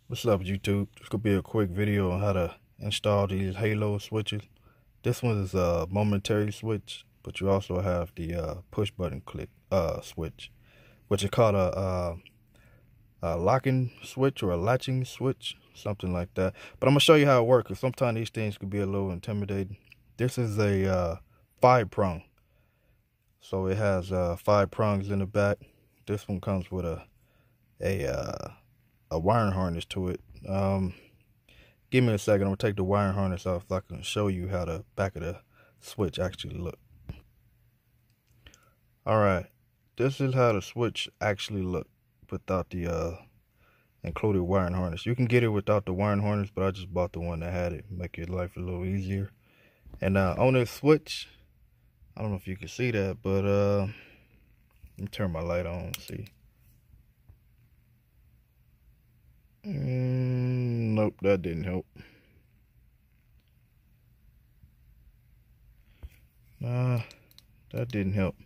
What's up, YouTube? This could be a quick video on how to install these halo switches. This one is a momentary switch, but you also have the push button click switch, which is called a locking switch or a latching switch, something like that. But I'm gonna show you how it works, because sometimes these things could be a little intimidating. This is a 5-prong, so it has 5 prongs in the back. This one comes with a wiring harness to it. Give me a second. I'm gonna take the wiring harness off so I can show you how the back of the switch actually look. All right, this is how the switch actually look without the included wiring harness. You can get it without the wiring harness, but I just bought the one that had it. Make your life a little easier. And on this switch, I don't know if you can see that, but let me turn my light on. See. Nope, that didn't help. That didn't help.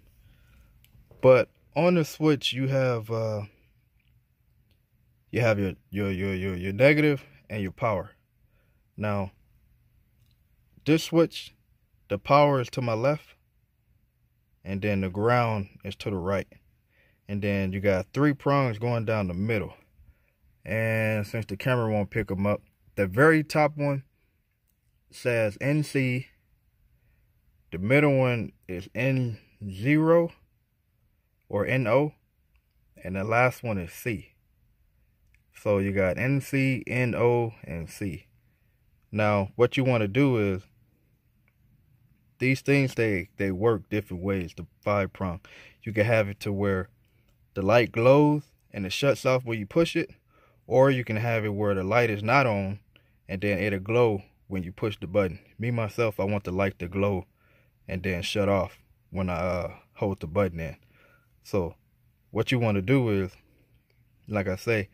But on the switch, you have your negative and your power. Now, this switch, the power is to my left, and then the ground is to the right, and then you got 3 prongs going down the middle. And since the camera won't pick them up, the very top one says NC, the middle one is N0 or NO, and the last one is C. So you got NC, NO, and C. Now, what you want to do is, these things, they work different ways, the 5-prong. You can have it to where the light glows and it shuts off when you push it, or you can have it where the light is not on and then it'll glow when you push the button. Me, myself, I want the light to glow and then shut off when I hold the button in. So what you want to do is, like I say,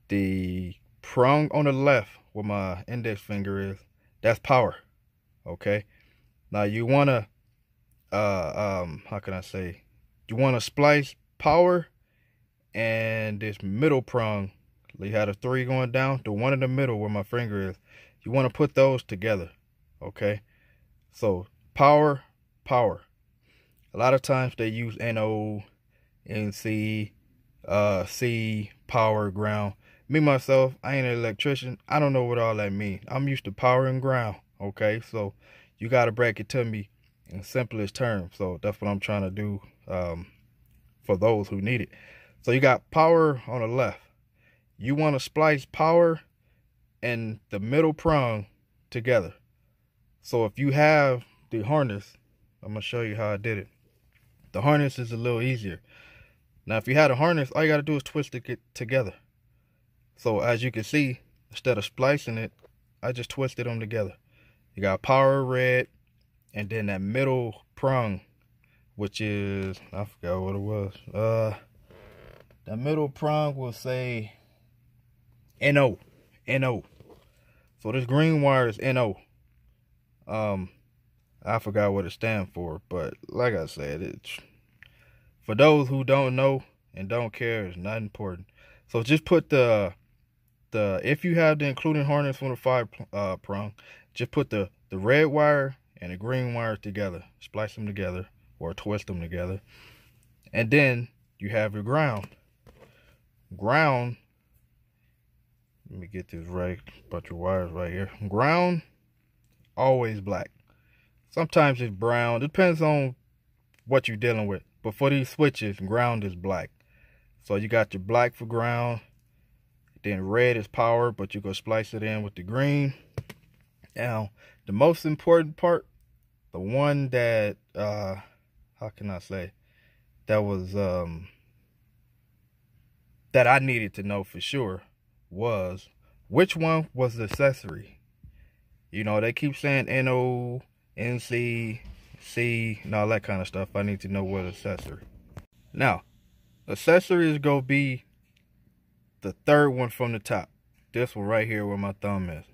the prong on the left where my index finger is, that's power. Okay. Now you want to, how can I say? You want to splice power and this middle prong. You have the 3 going down, the one in the middle where my finger is. You want to put those together, okay? So power. A lot of times they use NO, NC, C, power, ground. Me, myself, I ain't an electrician. I don't know what all that means. I'm used to power and ground, okay? So you got to break it to me in simplest terms. So that's what I'm trying to do for those who need it. So you got power on the left. You want to splice power and the middle prong together. So if you have the harness, I'm going to show you how I did it. The harness is a little easier. Now, if you had a harness, all you got to do is twist it together. So as you can see, instead of splicing it, I just twisted them together. You got power red, and then that middle prong, which is, I forgot what it was. That middle prong will say NO. So this green wire is NO. I forgot what it stands for, but like I said, it's for those who don't know and don't care, it's not important. So just put the if you have the including harness from the 5-prong, just put the red wire and the green wire together, splice them together or twist them together, and then you have your ground. Let me get this right. Bunch of wires right here. Ground, always black. Sometimes it's brown. Depends on what you're dealing with. But for these switches, ground is black. So you got your black for ground. Then red is power, but you go splice it in with the green. Now, the most important part, the one that, how can I say, that was, that I needed to know for sure, was which one was the accessory. You know, they keep saying NO, NC, C, and all that kind of stuff. I need to know what accessory. Now, accessory is gonna be the 3rd one from the top. This one right here where my thumb is.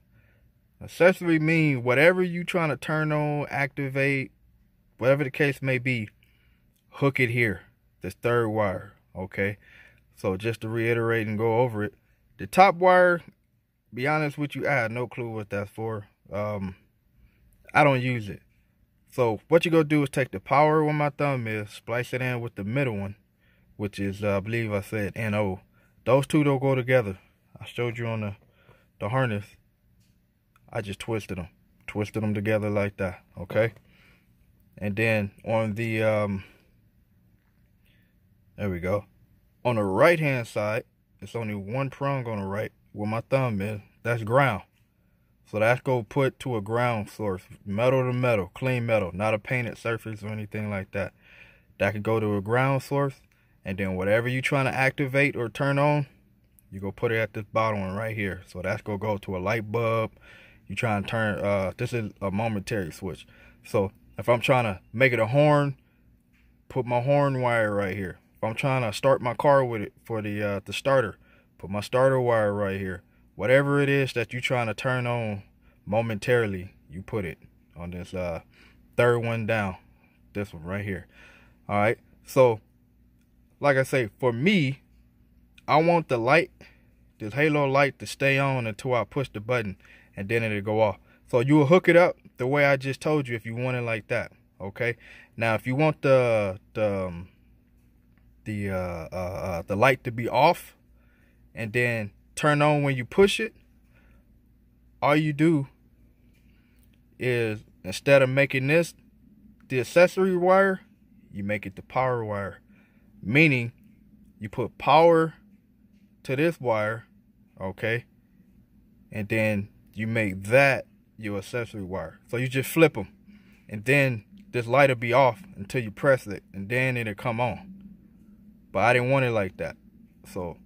Accessory means whatever you trying to turn on, activate, whatever the case may be, hook it here, this 3rd wire, okay? So just to reiterate and go over it, the top wire be honest with you, I had no clue what that's for. I don't use it. So what you gonna do is take the power where my thumb is, splice it in with the middle one, which is, I believe I said NO. Those two don't go together. I showed you on the harness. I just twisted them together like that, okay? And then on the, there we go. On the right hand side, it's only one prong on the right where my thumb is. That's ground. So that's go put to a ground source, metal to metal, clean metal, not a painted surface or anything like that. That could go to a ground source, and then whatever you trying to activate or turn on, you go put it at this bottom one right here. So that's gonna go to a light bulb. You try and turn, this is a momentary switch. So if I'm trying to make it a horn, put my horn wire right here. If I'm trying to start my car with it for the starter, put my starter wire right here. Whatever it is that you're trying to turn on momentarily, you put it on this third one down, this one right here. All right, so like I say, for me, I want the light, this halo light, to stay on until I push the button, and then it'll go off. So you will hook it up the way I just told you if you want it like that. Okay, now if you want the light to be off and then turn on when you push it, all you do is, instead of making this the accessory wire, you make it the power wire. Meaning you put power to this wire, okay, and then you make that your accessory wire. So you just flip them, and then this light will be off until you press it, and then it'll come on. But I didn't want it like that, so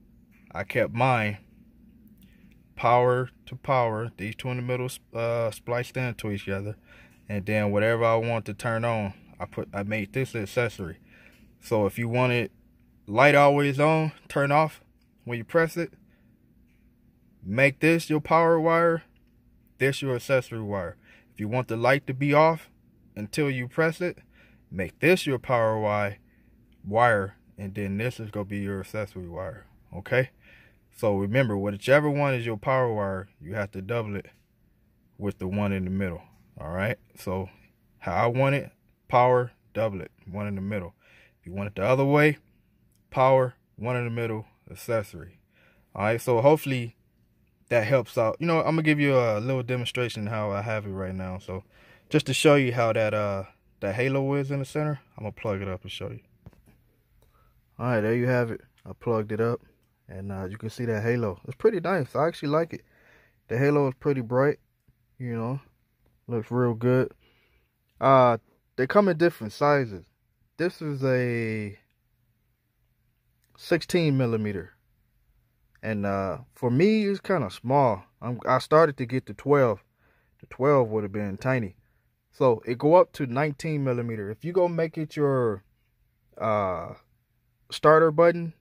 I kept mine power to power, these two in the middle spliced into each other, and then whatever I want to turn on, I made this accessory. So if you want it light always on, turn off when you press it, make this your power wire, this your accessory wire. If you want the light to be off until you press it, make this your power wire, and then this is gonna be your accessory wire. Okay, so remember, whichever one is your power wire, you have to double it with the one in the middle. All right, so how I want it, power, double it, one in the middle. If you want it the other way, power, one in the middle, accessory. All right, so hopefully that helps out. You know, I'm gonna give you a little demonstration how I have it right now. So just to show you how that halo is in the center, I'm gonna plug it up and show you. All right, there you have it. I plugged it up, and you can see that halo. It's pretty nice. I actually like it. The halo is pretty bright, you know, looks real good. They come in different sizes. This is a 16 millimeter, and for me, it's kind of small. I started to get the 12. The 12 would have been tiny, so it go up to 19 millimeter. If you go make it your starter button,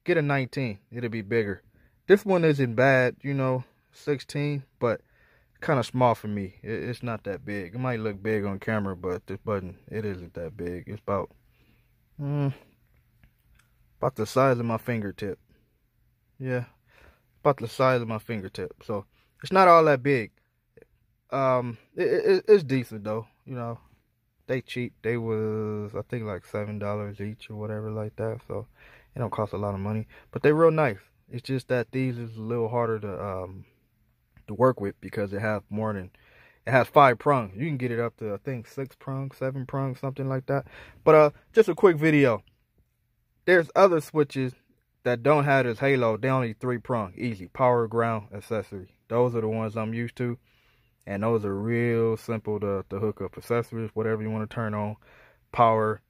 get a 19. It'll be bigger. This one isn't bad, you know, 16, but kind of small for me. It's not that big. It might look big on camera, but this button, it isn't that big. It's about the size of my fingertip. Yeah, about the size of my fingertip. So it's not all that big. It's decent though. You know, they cheap. They was, I think, like $7 each or whatever like that. So it don't cost a lot of money, but they real nice. It's just that these is a little harder to work with because it has more than, it has 5 prongs. You can get it up to, I think, 6 prongs, 7 prongs, something like that. But just a quick video. There's other switches that don't have this halo. They only 3 prong, easy, power, ground, accessory. Those are the ones I'm used to, and those are real simple to hook up. Accessories, whatever you want to turn on, power,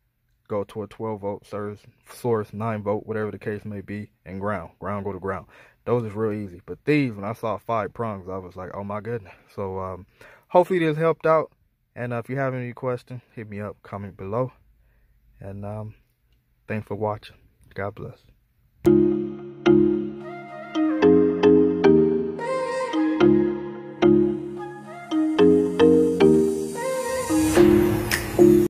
go to a 12-volt source, 9-volt, whatever the case may be, and ground go to ground. Those is real easy. But these, when I saw 5 prongs, I was like, oh my goodness. So hopefully this helped out, and if you have any questions, hit me up, comment below, and thanks for watching. God bless.